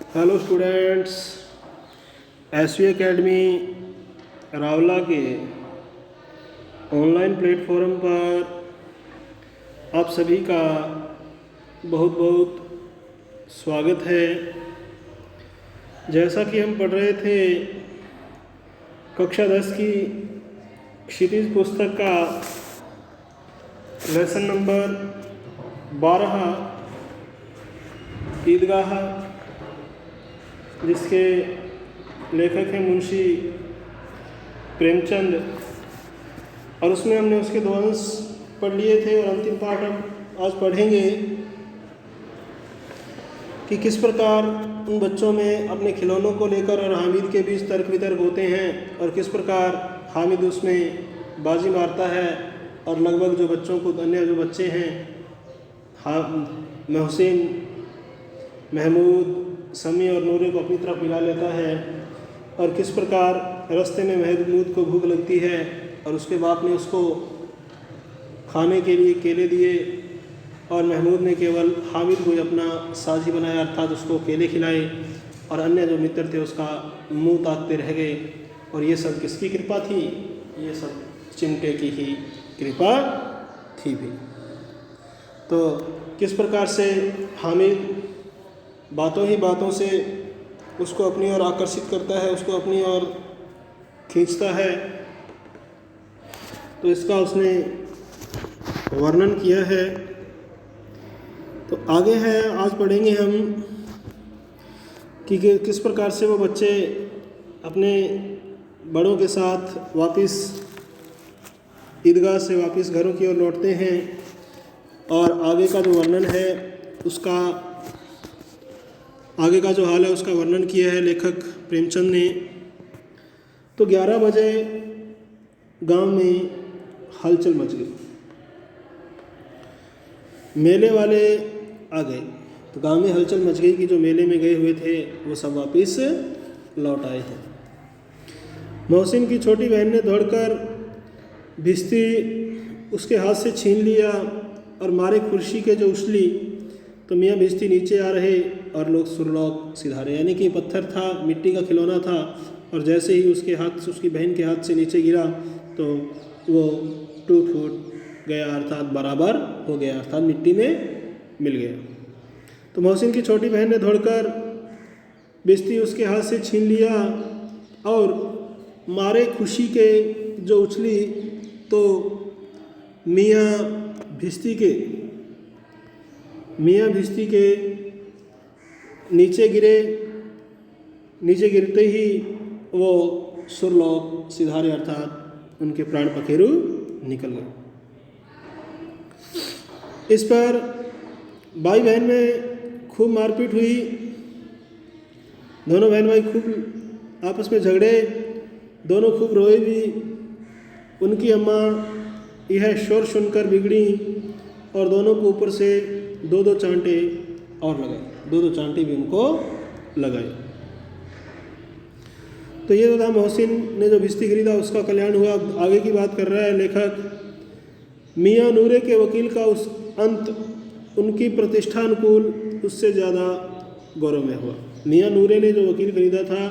Hello students, SV academy Rawla के online platform पर आप सभी का बहुत बहुत स्वागत है। जैसा कि हम पढ़ रहे थे कक्षा 10 की क्षितिज पुस्तक का लेसन नंबर 12 ईदगाह, जिसके लेखक हैं मुंशी प्रेमचंद, और उसमें हमने उसके 2 अंश पढ़ लिए थे और अंतिम पाठ हम आज पढ़ेंगे कि किस प्रकार उन बच्चों में अपने खिलौनों को लेकर और हामिद के बीच तर्क वितर्क होते हैं और किस प्रकार हामिद उसमें बाजी मारता है और लगभग जो बच्चों को अन्य जो बच्चे हैं मोहसिन, महमूद, समी और नूरे को अपनी तरफ मिला लेता है और किस प्रकार रास्ते में महमूद को भूख लगती है और उसके बाप ने उसको खाने के लिए केले दिए और महमूद ने केवल हामिद को अपना साझी बनाया, अर्थात उसको केले खिलाए और अन्य जो मित्र थे उसका मुंह ताकते रह गए। और ये सब किसकी कृपा थी? ये सब चिमटे की ही कृपा थी भी। तो किस प्रकार से हामिद बातों ही बातों से उसको अपनी ओर आकर्षित करता है, उसको अपनी ओर खींचता है, तो इसका उसने वर्णन किया है। तो आगे है, आज पढ़ेंगे हम कि किस प्रकार से वो बच्चे अपने बड़ों के साथ वापस ईदगाह से वापस घरों की ओर लौटते हैं और आगे का जो वर्णन है उसका, आगे का जो हाल है उसका वर्णन किया है लेखक प्रेमचंद ने। तो 11 बजे गांव में हलचल मच गई, मेले वाले आ गए। तो गांव में हलचल मच गई कि जो मेले में गए हुए थे वो सब वापस लौट आए हैं। मोहसिन की छोटी बहन ने दौड़कर भिश्ती उसके हाथ से छीन लिया और मारे कुर्सी के जो उछली तो मियाँ भिश्ती नीचे आ रहे और लोग सुरलोक सिधारे, यानी कि पत्थर था, मिट्टी का खिलौना था और जैसे ही उसके हाथ से, उसकी बहन के हाथ से नीचे गिरा तो वो टूट फूट गया, अर्थात बराबर हो गया, अर्थात मिट्टी में मिल गया। तो मोहसिन की छोटी बहन ने दौड़कर भिश्ती उसके हाथ से छीन लिया और मारे खुशी के जो उछली तो मियाँ भिश्ती के नीचे गिरे। नीचे गिरते ही वो सुरलोक सिधारे, अर्थात उनके प्राण पखेरु निकल गए। इस पर भाई बहन में खूब मारपीट हुई, दोनों बहन भाई खूब आपस में झगड़े, दोनों खूब रोए भी। उनकी अम्मा यह शोर सुनकर बिगड़ी और दोनों को ऊपर से 2-2 चांटे और लगाए, 2-2 चांटे भी उनको लगाए। तो ये तो था मोहसिन ने जो भिश्ती खरीदा उसका कल्याण हुआ। आगे की बात कर रहा है लेखक। मियाँ नूरे के वकील का उस अंत उनकी प्रतिष्ठा अनुकूल उससे ज़्यादा गौरवमय हुआ। मियाँ नूरे ने जो वकील खरीदा था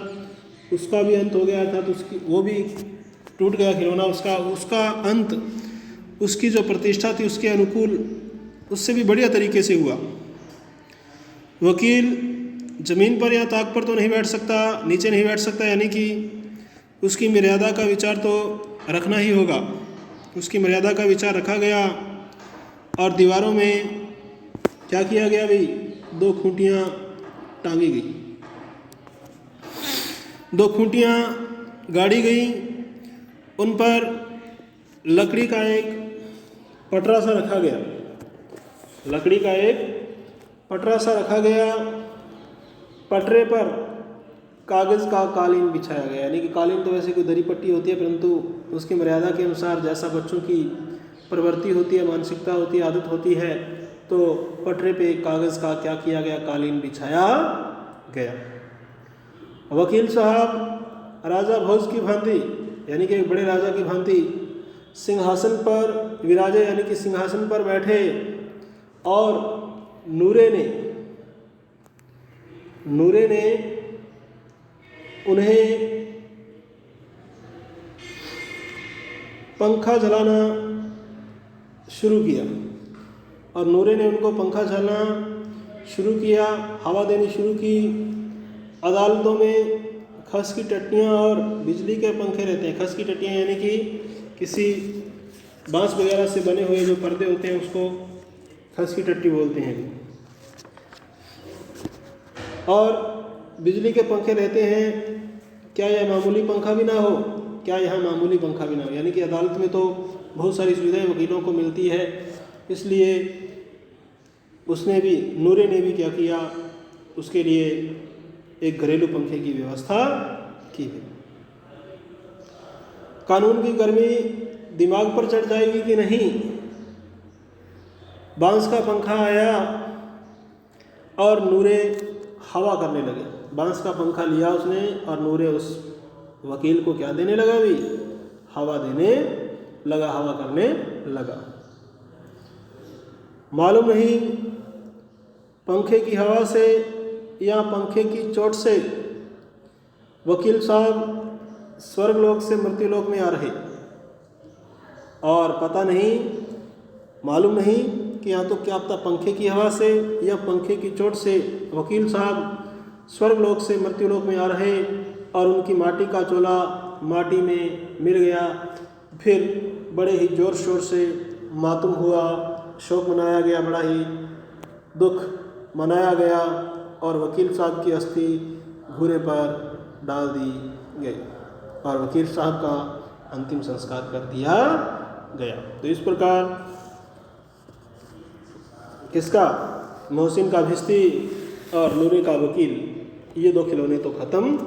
उसका भी अंत हो गया था, तो उसकी वो भी टूट गया खिलौना, उसका अंत उसकी जो प्रतिष्ठा थी उसके अनुकूल उससे भी बढ़िया तरीके से हुआ। वकील ज़मीन पर या ताक पर तो नहीं बैठ सकता, नीचे नहीं बैठ सकता, यानी कि उसकी मर्यादा का विचार तो रखना ही होगा। उसकी मर्यादा का विचार रखा गया और दीवारों में क्या किया गया भाई, 2 खूंटियाँ टांगी गई, 2 खूंटियाँ गाड़ी गई, उन पर लकड़ी का एक पटरा सा रखा गया, लकड़ी का एक पटरा सा रखा गया। पटरे पर कागज़ का कालीन बिछाया गया, यानी कि कालीन तो वैसे कोई दरी पट्टी होती है, परंतु उसकी मर्यादा के अनुसार जैसा बच्चों की प्रवृत्ति होती है, मानसिकता होती है, आदत होती है, तो पटरे पे कागज़ का क्या किया गया, कालीन बिछाया गया। वकील साहब राजा भोज की भांति, यानी कि एक बड़े राजा की भांति सिंहासन पर विराजे, यानी कि सिंहासन पर बैठे और नूरे ने नूरे ने उन्हें पंखा चलाना शुरू किया और नूरे ने उनको पंखा चलाना शुरू किया, हवा देनी शुरू की। अदालतों में खस की टट्टियाँ और बिजली के पंखे रहते हैं। खस की टट्टियाँ यानी कि किसी बांस वगैरह से बने हुए जो पर्दे होते हैं उसको खस की टट्टी बोलते हैं। और बिजली के पंखे रहते हैं। क्या यह मामूली पंखा भी ना हो? क्या यह मामूली पंखा भी ना हो? यानी कि अदालत में तो बहुत सारी सुविधाएं वकीलों को मिलती है, इसलिए उसने भी, नूरे ने भी क्या किया, उसके लिए एक घरेलू पंखे की व्यवस्था की है। कानून की गर्मी दिमाग पर चढ़ जाएगी कि नहीं? बांस का पंखा आया और नूरे हवा करने लगे। बांस का पंखा लिया उसने और नूरे उस वकील को क्या देने लगा? भी हवा देने लगा, हवा करने लगा। मालूम नहीं पंखे की हवा से या पंखे की चोट से वकील साहब स्वर्गलोक से मृत्युलोक में आ रहे, और पता नहीं, मालूम नहीं कि या तो क्या पता पंखे की हवा से या पंखे की चोट से वकील साहब स्वर्गलोक से मृत्युलोक में आ रहे और उनकी माटी का चोला माटी में मिल गया। फिर बड़े ही ज़ोर शोर से मातम हुआ, शोक मनाया गया, बड़ा ही दुख मनाया गया और वकील साहब की अस्थि घूरे पर डाल दी गई और वकील साहब का अंतिम संस्कार कर दिया गया। तो इस प्रकार किसका? मोहसिन का भिश्ती और नूरे का वकील, ये दो खिलौने तो ख़त्म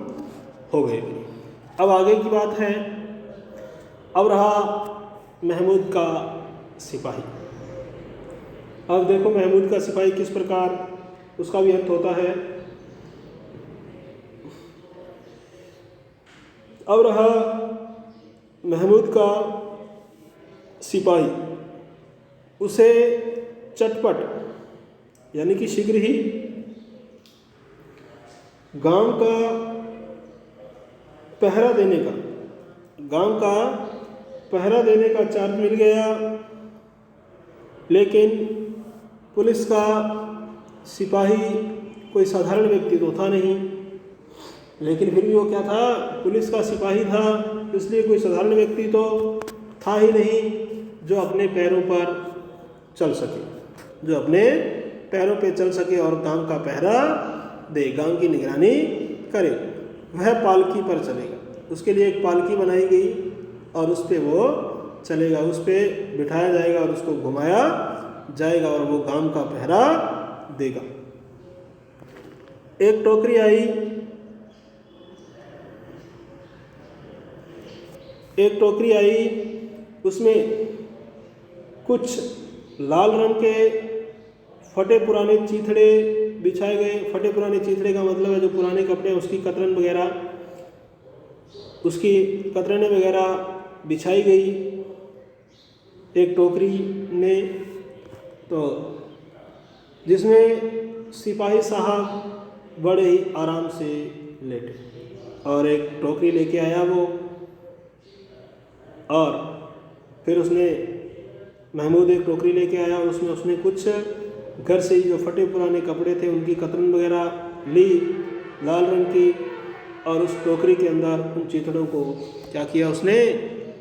हो गए। अब आगे की बात है। अब रहा महमूद का सिपाही। अब देखो महमूद का सिपाही किस प्रकार उसका भी अंत होता है। अब रहा महमूद का सिपाही, उसे चटपट यानी कि शीघ्र ही गांव का पहरा देने का चार्ज मिल गया। लेकिन पुलिस का सिपाही कोई साधारण व्यक्ति तो था नहीं, लेकिन फिर भी वो क्या था? पुलिस का सिपाही था, इसलिए कोई साधारण व्यक्ति तो था ही नहीं जो अपने पैरों पर चल सके और गांव का पहरा दे, गांव की निगरानी करे। वह पालकी पर चलेगा, उसके लिए एक पालकी बनाई गई और उस पर वो चलेगा, उस पर बिठाया जाएगा और उसको घुमाया जाएगा और वो गांव का पहरा देगा। एक टोकरी आई, उसमें कुछ लाल रंग के फटे पुराने चीथड़े बिछाए गए। फटे पुराने चीथड़े का मतलब है जो पुराने कपड़े, उसकी कतरने वगैरह बिछाई गई एक टोकरी में, तो जिसमें सिपाही साहब बड़े ही आराम से लेटे। और एक टोकरी लेके आया वो, और फिर महमूद एक टोकरी लेके आया और उसमें उसने कुछ घर से ही जो फटे पुराने कपड़े थे उनकी कतरन वगैरह ली लाल रंग की, और उस टोकरी के अंदर उन चीथड़ों को क्या किया? उसने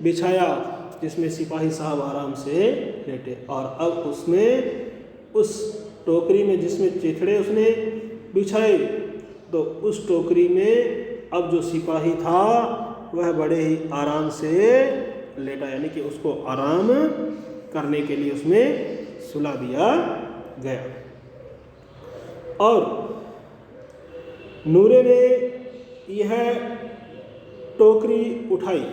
बिछाया, जिसमें सिपाही साहब आराम से लेटे। और अब उस टोकरी में जिसमें चीथड़े उसने बिछाए, तो उस टोकरी में अब जो सिपाही था वह बड़े ही आराम से लेटा, यानी कि उसको आराम करने के लिए उसमें सुला दिया गया। और नूरे ने यह टोकरी उठाई,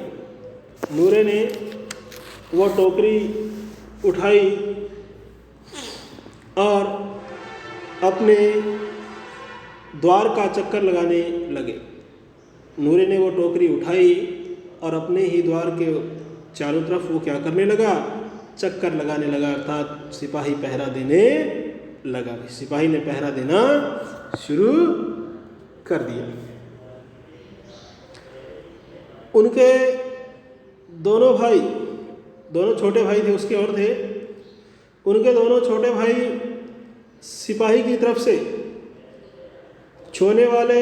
वो टोकरी उठाई और अपने द्वार का चक्कर लगाने लगे। नूरे ने वो टोकरी उठाई और अपने ही द्वार के चारों तरफ वो क्या करने लगा? चक्कर लगाने लगा, अर्थात सिपाही पहरा देने लगा। सिपाही ने पहरा देना शुरू कर दिया। उनके दोनों छोटे भाई थे, उसके और थे। उनके दोनों छोटे भाई सिपाही की तरफ से छूने वाले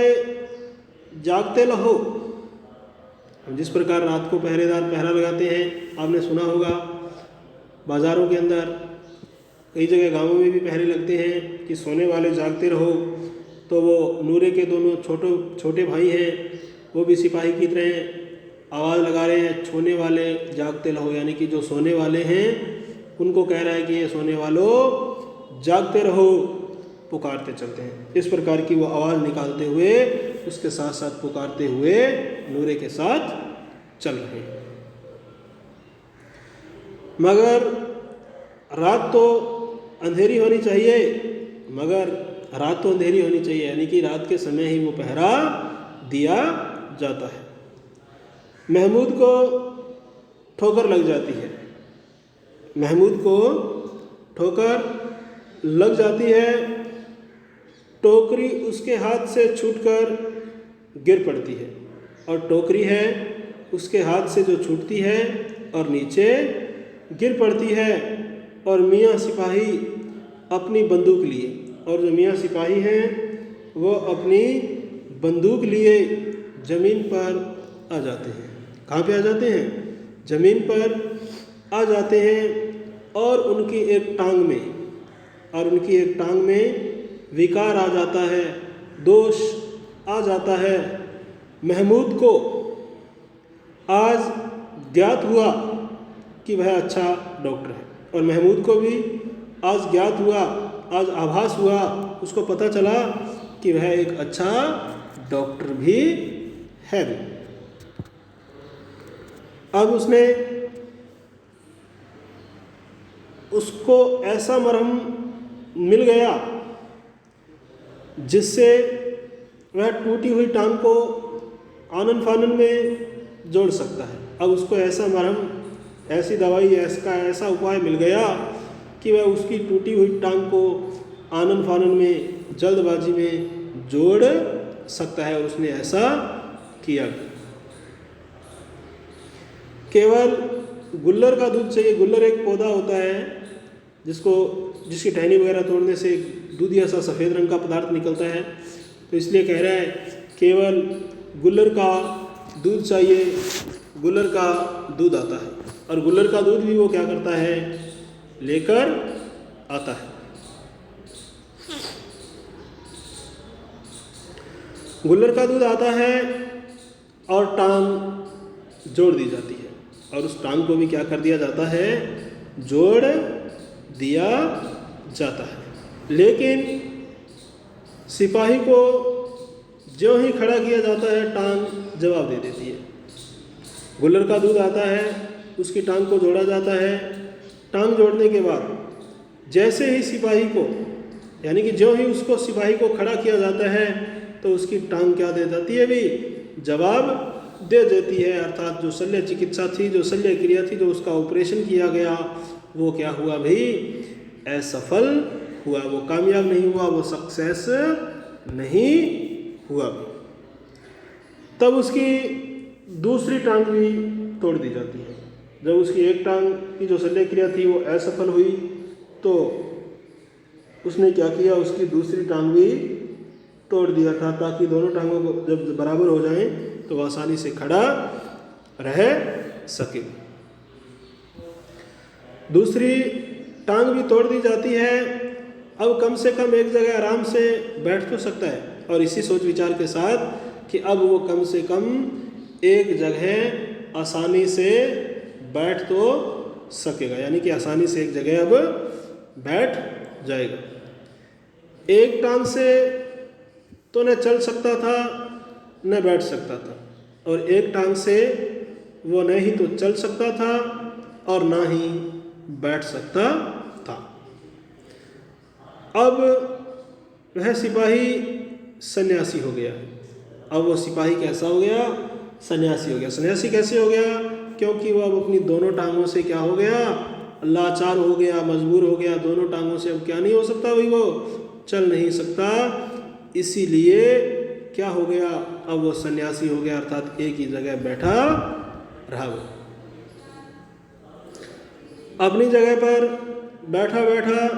जागते रहो, जिस प्रकार रात को पहरेदार पहरा लगाते हैं, आपने सुना होगा। बाज़ारों के अंदर, कई जगह गांवों में भी पहरे लगते हैं कि सोने वाले जागते रहो। तो वो नूरे के दोनों छोटे भाई हैं, वो भी सिपाही की तरह आवाज़ लगा रहे हैं, छूने वाले जागते रहो, यानी कि जो सोने वाले हैं उनको कह रहा है कि ये सोने वालों जागते रहो, पुकारते चलते हैं। इस प्रकार की वो आवाज़ निकालते हुए, उसके साथ साथ पुकारते हुए नूरे के साथ चल रहे हैं। मगर रात तो अंधेरी होनी चाहिए, यानी कि रात के समय ही वो पहरा दिया जाता है। महमूद को ठोकर लग जाती है। टोकरी उसके हाथ से छूटकर गिर पड़ती है, और टोकरी है उसके हाथ से जो छूटती है और नीचे गिर पड़ती है। और मियाँ सिपाही अपनी बंदूक लिए, और जो मियाँ सिपाही हैं वो अपनी बंदूक लिए ज़मीन पर आ जाते हैं। कहाँ पे आ जाते हैं? ज़मीन पर आ जाते हैं। और उनकी एक टांग में विकार आ जाता है, दोष आ जाता है। महमूद को आज ज्ञात हुआ कि वह अच्छा डॉक्टर है, और महमूद को भी आज ज्ञात हुआ, आज आभास हुआ, उसको पता चला कि वह एक अच्छा डॉक्टर भी है। अब उसको ऐसा मरहम मिल गया जिससे वह टूटी हुई टांग को आनन फानन में जोड़ सकता है। अब उसको ऐसा मरहम, ऐसी दवाई, ऐसा उपाय मिल गया कि वह उसकी टूटी हुई टांग को आनन फानन में, जल्दबाजी में जोड़ सकता है, और उसने ऐसा किया। केवल गुल्लर का दूध चाहिए। गुल्लर एक पौधा होता है जिसकी टहनी वगैरह तोड़ने से दूध ऐसा सफ़ेद रंग का पदार्थ निकलता है। तो इसलिए कह रहा है केवल गुल्लर का दूध चाहिए। गुल्लर का दूध आता है, और गुल्लर का दूध भी वो क्या करता है? लेकर आता है। गुल्लर का दूध आता है और टांग जोड़ दी जाती है, और उस टांग को भी क्या कर दिया जाता है? जोड़ दिया जाता है। लेकिन सिपाही को ज्यों ही खड़ा किया जाता है, टांग जवाब दे देती है। गुल्लर का दूध आता है, उसकी टांग को जोड़ा जाता है। टांग जोड़ने के बाद जैसे ही सिपाही को, यानी कि ज्यों ही उसको सिपाही को खड़ा किया जाता है, तो उसकी टांग क्या दे जाती है? भी जवाब दे देती है। अर्थात जो शल्य चिकित्सा थी, जो शल्य क्रिया थी, जो उसका ऑपरेशन किया गया, वो क्या हुआ भाई? असफल हुआ। वो कामयाब नहीं हुआ, वो सक्सेस नहीं हुआ। तब उसकी दूसरी टांग भी तोड़ दी जाती है। जब उसकी एक टांग की जो शल्य क्रिया थी वो असफल हुई, तो उसने क्या किया? उसकी दूसरी टांग भी तोड़ दिया था, ताकि दोनों टांगों को जब बराबर हो जाएं तो वह आसानी से खड़ा रह सके। दूसरी टांग भी तोड़ दी जाती है। अब कम से कम एक जगह आराम से बैठ तो सकता है, और इसी सोच विचार के साथ कि अब वो कम से कम एक जगह आसानी से बैठ तो सकेगा, यानी कि आसानी से एक जगह अब बैठ जाएगा। एक टांग से तो न चल सकता था न बैठ सकता था, और एक टांग से वो न ही तो चल सकता था और ना ही बैठ सकता था। अब वह सिपाही सन्यासी हो गया। अब वो सिपाही कैसा हो गया? सन्यासी हो गया। सन्यासी कैसे हो गया? क्योंकि वो अब अपनी दोनों टांगों से क्या हो गया? लाचार हो गया, मजबूर हो गया। दोनों टांगों से अब क्या नहीं हो सकता भाई? वो चल नहीं सकता। इसीलिए क्या हो गया, अब वो सन्यासी हो गया, अर्थात एक ही जगह बैठा रहा। वो अपनी जगह पर बैठा बैठा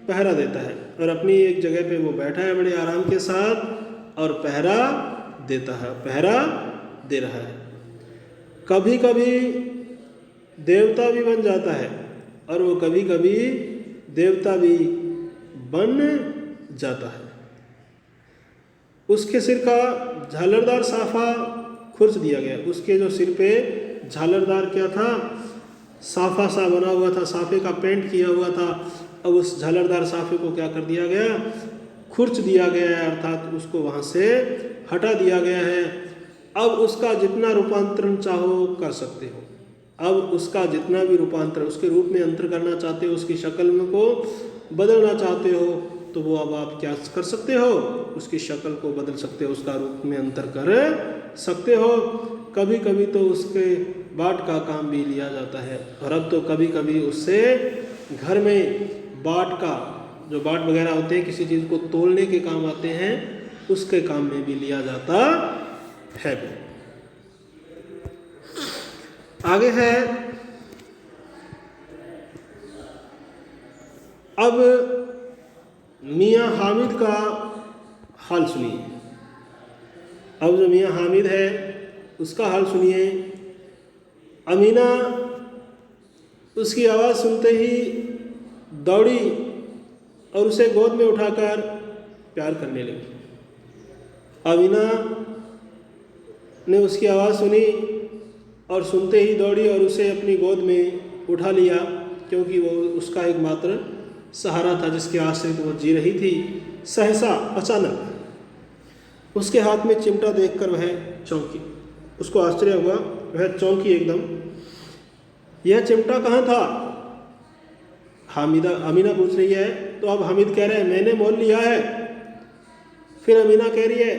पहरा देता है, और अपनी एक जगह पे वो बैठा है बड़े आराम के साथ और पहरा देता है, पहरा दे रहा है। कभी कभी देवता भी बन जाता है और वो कभी कभी देवता भी बन जाता है। उसके सिर का झालरदार साफा खुर्च दिया गया। उसके जो सिर पे झालरदार क्या था, साफा सा बना हुआ था, साफे का पेंट किया हुआ था। अब उस झालरदार साफे को क्या कर दिया गया, खुर्च दिया गया है, अर्थात उसको वहाँ से हटा दिया गया है। अब उसका जितना रूपांतरण चाहो कर सकते हो। अब उसका जितना भी रूपांतर, उसके रूप में अंतर करना चाहते हो, उसकी शक्ल को बदलना चाहते हो, तो वो अब आप क्या कर सकते हो, उसकी शक्ल को बदल सकते हो, उसका रूप में अंतर कर सकते हो। कभी कभी तो उसके बाट का काम भी लिया जाता है, और अब तो कभी कभी उससे घर में बाट का, जो बाट वगैरह होते हैं किसी चीज़ को तोलने के काम आते हैं, उसके काम में भी लिया जाता है। आगे है, अब मियाँ हामिद का हाल सुनिए। अब जो मियाँ हामिद है उसका हाल सुनिए। अमीना उसकी आवाज़ सुनते ही दौड़ी और उसे गोद में उठाकर प्यार करने लगी। अमीना ने उसकी आवाज़ सुनी और सुनते ही दौड़ी और उसे अपनी गोद में उठा लिया, क्योंकि वो उसका एकमात्र सहारा था जिसके आश्रित वो जी रही थी। सहसा अचानक उसके हाथ में चिमटा देखकर वह चौंकी। उसको आश्चर्य हुआ, वह चौंकी एकदम। यह चिमटा कहाँ था? अमीना पूछ रही है, तो अब हामिद कह रहे हैं मैंने मोल लिया है। फिर अमीना कह रही है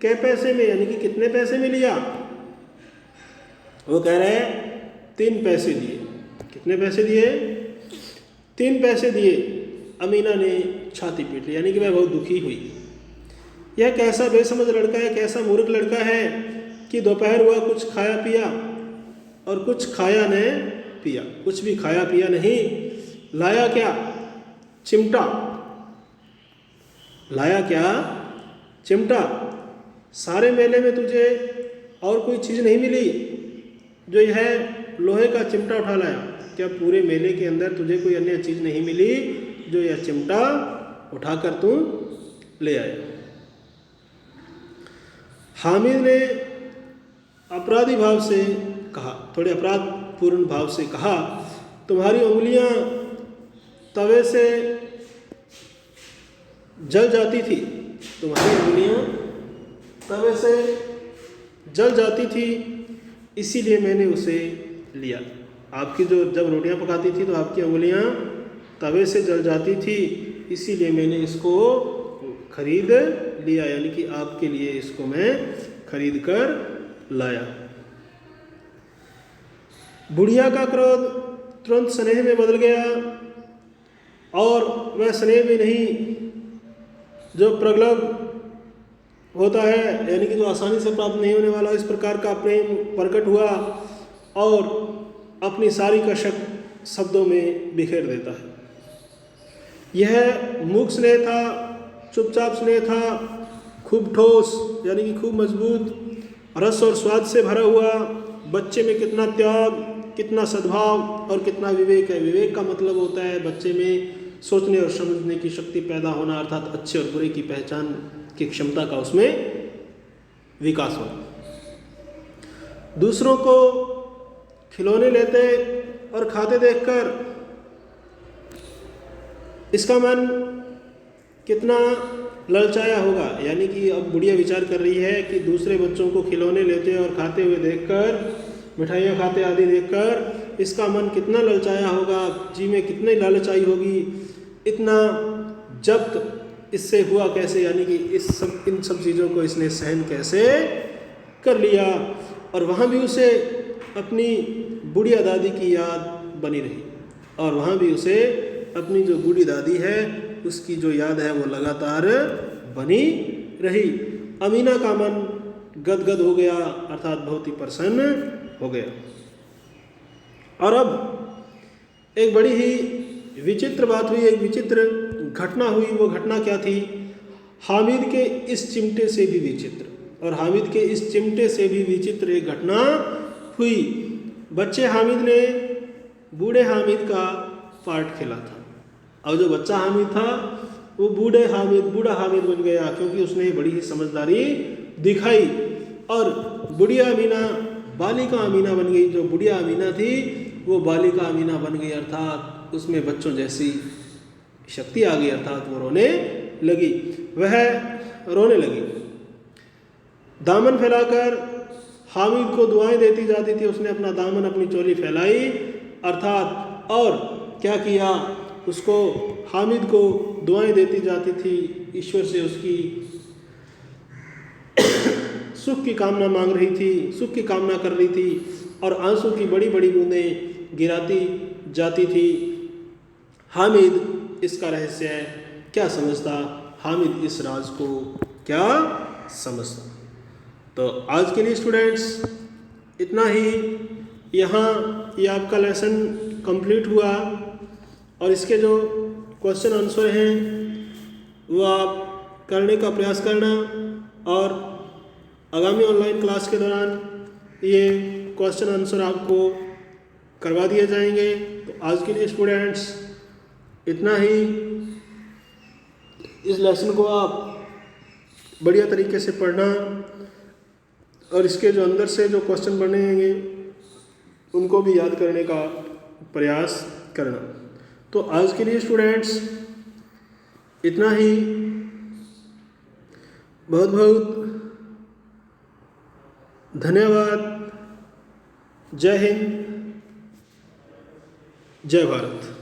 कै पैसे में, यानी कि कितने पैसे में लिया? वो कह रहे हैं 3 पैसे दिए। कितने पैसे दिए? 3 पैसे दिए। अमीना ने छाती पीट ली, यानी कि वह बहुत दुखी हुई। यह कैसा बेसमझ लड़का है, कैसा मूर्ख लड़का है कि दोपहर हुआ, कुछ खाया पिया और कुछ खाया न पिया, कुछ भी खाया पिया नहीं। लाया क्या? चिमटा। लाया क्या? चिमटा। सारे मेले में तुझे और कोई चीज़ नहीं मिली जो यह लोहे का चिमटा उठा लाया? क्या पूरे मेले के अंदर तुझे कोई अन्य चीज़ नहीं मिली जो यह चिमटा उठाकर तू ले आया? हामिद ने अपराधी भाव से कहा, थोड़े अपराधपूर्ण भाव से कहा, तुम्हारी उंगलियां तवे से जल जाती थी, तुम्हारी उंगलियां तवे से जल जाती थी, इसीलिए मैंने उसे लिया। आपकी जो जब रोटियां पकाती थी तो आपकी उंगलियां तवे से जल जाती थी, इसीलिए मैंने इसको खरीद लिया, यानी कि आपके लिए इसको मैं खरीद कर लाया। बुढ़िया का क्रोध तुरंत स्नेह में बदल गया, और वह स्नेह में नहीं जो प्रगल्भ होता है, यानी कि जो आसानी से प्राप्त नहीं होने वाला, इस प्रकार का प्रेम प्रकट हुआ और अपनी सारी कशक शब्दों में बिखेर देता है। यह मूक स्नेह था, चुपचाप स्नेह था, खूब ठोस यानी कि खूब मजबूत, रस और स्वाद से भरा हुआ। बच्चे में कितना त्याग, कितना सद्भाव और कितना विवेक है। विवेक का मतलब होता है बच्चे में सोचने और समझने की शक्ति पैदा होना, अर्थात अच्छे और बुरे की पहचान की क्षमता का उसमें विकास होना। दूसरों को खिलौने लेते और खाते देखकर इसका मन कितना ललचाया होगा। यानी कि अब बुढ़िया विचार कर रही है कि दूसरे बच्चों को खिलौने लेते और खाते हुए देखकर, मिठाइयाँ खाते आदि देखकर इसका मन कितना ललचाया होगा, जी में कितनी लालच आई होगी। इतना जब्त इससे हुआ कैसे, यानी कि इन सब चीज़ों को इसने सहन कैसे कर लिया। और वहाँ भी उसे अपनी बुढ़िया दादी की याद बनी रही, और वहाँ भी उसे अपनी जो बूढ़ी दादी है उसकी जो याद है वो लगातार बनी रही। अमीना का मन गदगद हो गया, अर्थात बहुत ही प्रसन्न हो गया। और अब एक बड़ी ही विचित्र बात हुई, एक विचित्र घटना हुई। वो घटना क्या थी? हामिद के इस चिमटे से भी विचित्र, और हामिद के इस चिमटे से भी विचित्र एक घटना हुई। बच्चे हामिद ने बूढ़े हामिद का पार्ट खेला था, और जो बच्चा हामिद था वो बूढ़ा हामिद बन गया, क्योंकि उसने बड़ी ही समझदारी दिखाई। और बुढ़िया अमीना बालिका अमीना बन गई। जो बुढ़िया अमीना थी वो बालिका अमीना बन गई, अर्थात उसमें बच्चों जैसी शक्ति आ गई, अर्थात वो रोने लगी। वह रोने लगी, दामन फैलाकर हामिद को दुआएं देती जाती थी। उसने अपना दामन, अपनी चोली फैलाई, अर्थात और क्या किया, उसको हामिद को दुआएं देती जाती थी। ईश्वर से उसकी सुख की कामना मांग रही थी, सुख की कामना कर रही थी, और आंसू की बड़ी बड़ी बूंदें गिराती जाती थी। हामिद इसका रहस्य क्या समझता? हामिद इस राज को क्या समझता? तो आज के लिए स्टूडेंट्स इतना ही। यहाँ ये आपका लेसन कंप्लीट हुआ, और इसके जो क्वेश्चन आंसर हैं वो आप करने का प्रयास करना, और आगामी ऑनलाइन क्लास के दौरान ये क्वेश्चन आंसर आपको करवा दिए जाएंगे। तो आज के लिए स्टूडेंट्स इतना ही। इस लेसन को आप बढ़िया तरीके से पढ़ना, और इसके जो अंदर से जो क्वेश्चन बनेंगे उनको भी याद करने का प्रयास करना। तो आज के लिए स्टूडेंट्स इतना ही। बहुत बहुत धन्यवाद। जय हिंद, जय भारत।